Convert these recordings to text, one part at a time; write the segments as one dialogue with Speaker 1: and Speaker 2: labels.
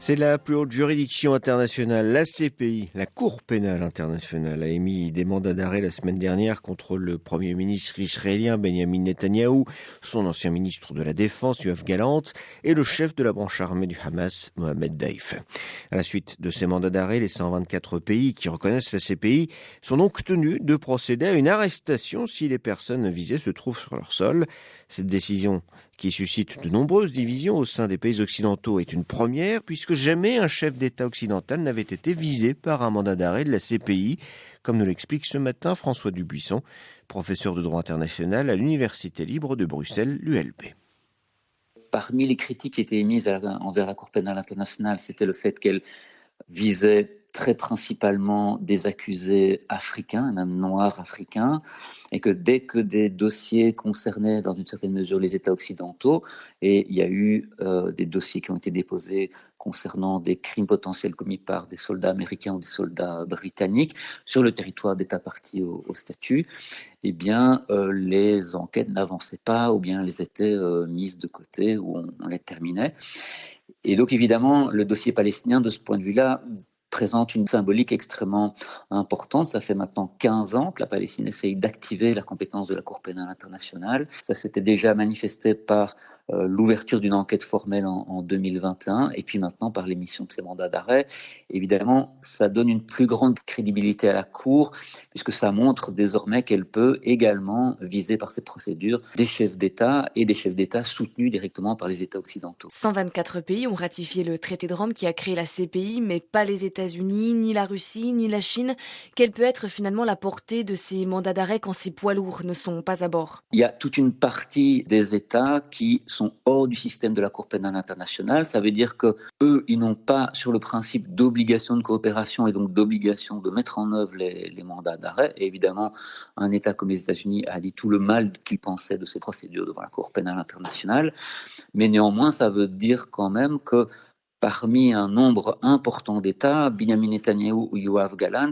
Speaker 1: C'est la plus haute juridiction internationale, la CPI, la Cour pénale internationale, a émis des mandats d'arrêt la semaine dernière contre le Premier ministre israélien Benjamin Netanyahou, son ancien ministre de la Défense Yoav Gallant et le chef de la branche armée du Hamas, Mohamed Daif. À la suite de ces mandats d'arrêt, les 124 pays qui reconnaissent la CPI sont donc tenus de procéder à une arrestation si les personnes visées se trouvent sur leur sol. Cette décision, qui suscite de nombreuses divisions au sein des pays occidentaux, est une première puisque jamais un chef d'État occidental n'avait été visé par un mandat d'arrêt de la CPI, comme nous l'explique ce matin François Dubuisson, professeur de droit international à l'Université libre de Bruxelles, l'ULB.
Speaker 2: Parmi les critiques qui étaient émises envers la Cour pénale internationale, c'était le fait qu'elle visait très principalement des accusés africains, même noirs africains, et que dès que des dossiers concernaient dans une certaine mesure les États occidentaux, et il y a eu des dossiers qui ont été déposés concernant des crimes potentiels commis par des soldats américains ou des soldats britanniques sur le territoire d'États partis au statut, eh bien les enquêtes n'avançaient pas ou bien elles étaient mises de côté ou on les terminait. Et donc évidemment, le dossier palestinien, de ce point de vue-là, présente une symbolique extrêmement importante. Ça fait maintenant 15 ans que la Palestine essaye d'activer la compétence de la Cour pénale internationale. Ça s'était déjà manifesté par l'ouverture d'une enquête formelle en 2021 et puis maintenant par l'émission de ces mandats d'arrêt. Évidemment, ça donne une plus grande crédibilité à la Cour puisque ça montre désormais qu'elle peut également viser par ces procédures des chefs d'État et des chefs d'État soutenus directement par les États occidentaux.
Speaker 3: 124 pays ont ratifié le traité de Rome qui a créé la CPI, mais pas les États-Unis, ni la Russie, ni la Chine. Quelle peut être finalement la portée de ces mandats d'arrêt quand ces poids lourds ne sont pas à bord ?
Speaker 2: Il y a toute une partie des États qui sont hors du système de la Cour pénale internationale. Ça veut dire que eux, ils n'ont pas sur le principe d'obligation de coopération et donc d'obligation de mettre en œuvre les mandats d'arrêt. Et évidemment, un État comme les États-Unis a dit tout le mal qu'il pensait de ces procédures devant la Cour pénale internationale. Mais néanmoins, ça veut dire quand même que parmi un nombre important d'États, Benjamin Netanyahou ou Yoav Gallant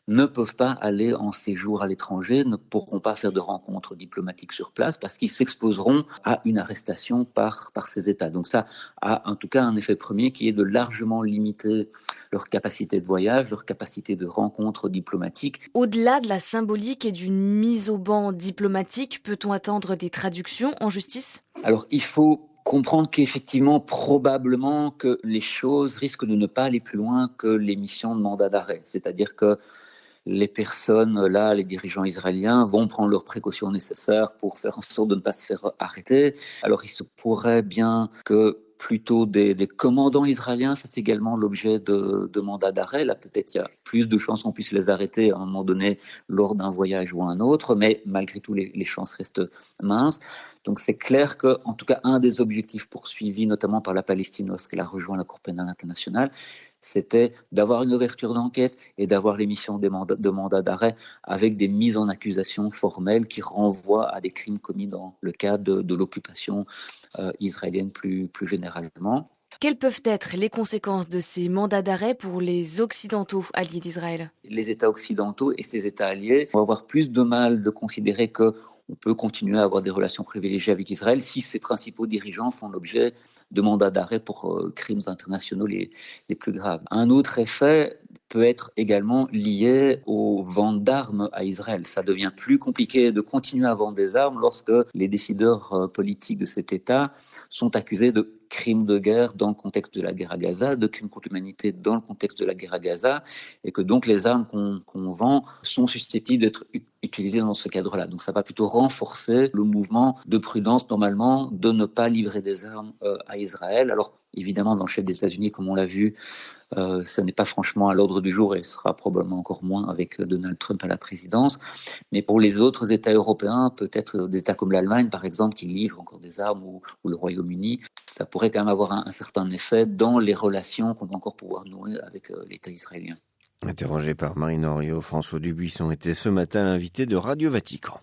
Speaker 2: ne peuvent pas aller en séjour à l'étranger, ne pourront pas faire de rencontres diplomatiques sur place parce qu'ils s'exposeront à une arrestation par ces États. Donc ça a en tout cas un effet premier qui est de largement limiter leur capacité de voyage, leur capacité de rencontres diplomatiques.
Speaker 3: Au-delà de la symbolique et d'une mise au ban diplomatique, peut-on attendre des traductions en justice ?
Speaker 2: Alors il faut comprendre qu'effectivement, probablement que les choses risquent de ne pas aller plus loin que l'émission de mandat d'arrêt. C'est-à-dire que les personnes, là, les dirigeants israéliens, vont prendre leurs précautions nécessaires pour faire en sorte de ne pas se faire arrêter. Alors, il se pourrait bien que plutôt des commandants israéliens fassent également l'objet de mandats d'arrêt. Là, peut-être il y a plus de chances qu'on puisse les arrêter à un moment donné lors d'un voyage ou un autre, mais malgré tout, les chances restent minces. Donc, c'est clair que, en tout cas, un des objectifs poursuivis, notamment par la Palestine lorsqu'elle a rejoint la Cour pénale internationale, c'était d'avoir une ouverture d'enquête et d'avoir l'émission de mandats d'arrêt avec des mises en accusation formelles qui renvoient à des crimes commis dans le cadre de l'occupation israélienne plus généralement.
Speaker 3: Quelles peuvent être les conséquences de ces mandats d'arrêt pour les Occidentaux alliés d'Israël ?
Speaker 2: Les États occidentaux et ces États alliés vont avoir plus de mal de considérer qu'on peut continuer à avoir des relations privilégiées avec Israël si ses principaux dirigeants font l'objet de mandats d'arrêt pour crimes internationaux les plus graves. Un autre effet peut être également lié aux ventes d'armes à Israël. Ça devient plus compliqué de continuer à vendre des armes lorsque les décideurs politiques de cet État sont accusés de crimes de guerre dans le contexte de la guerre à Gaza, de crimes contre l'humanité dans le contexte de la guerre à Gaza, et que donc les armes qu'on vend sont susceptibles d'être utilisées dans ce cadre-là. Donc ça va plutôt renforcer le mouvement de prudence normalement de ne pas livrer des armes à Israël. Alors évidemment, dans le chef des États-Unis, comme on l'a vu, ça n'est pas franchement à l'ordre du jour et ce sera probablement encore moins avec Donald Trump à la présidence. Mais pour les autres États européens, peut-être des États comme l'Allemagne, par exemple, qui livrent encore des armes ou le Royaume-Uni, ça pourrait quand même avoir un certain effet dans les relations qu'on va encore pouvoir nouer avec l'État israélien.
Speaker 1: Interrogé par Marine Henriot, François Dubuisson était ce matin l'invité de Radio Vatican.